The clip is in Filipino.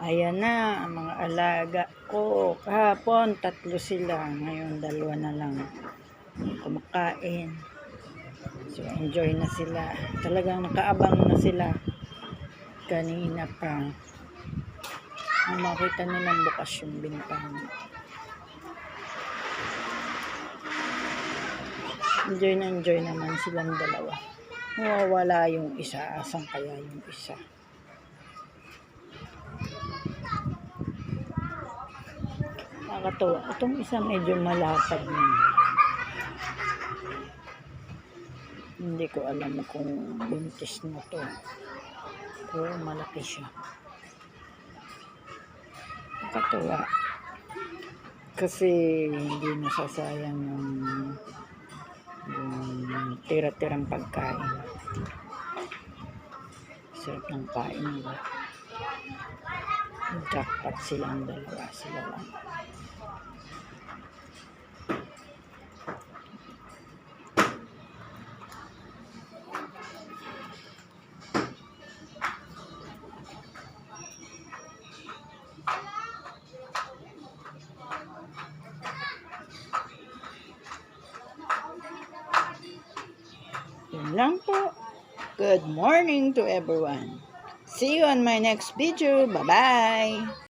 Ayan na ang mga alaga ko. Kahapon, 3 sila. Ngayon, 2 na lang kumakain. So, enjoy na sila. Talagang nakaabang na sila. Kanina pa. Nung makita nilang bukas yung bintana. Enjoy naman silang dalawa. Nawawala yung isa. Asan kaya yung isa? Nakakatawa. Itong isa medyo malapad na. Hindi ko alam kung buntis na to. Pero malaki siya. Nakakatawa. Kasi hindi nasasayang yung tira-tirang pagkain. Sarap ng kain nila. Jackpot silang dalawa. Sila lang. Yun lang po. Good morning to everyone. See you on my next video. Bye-bye.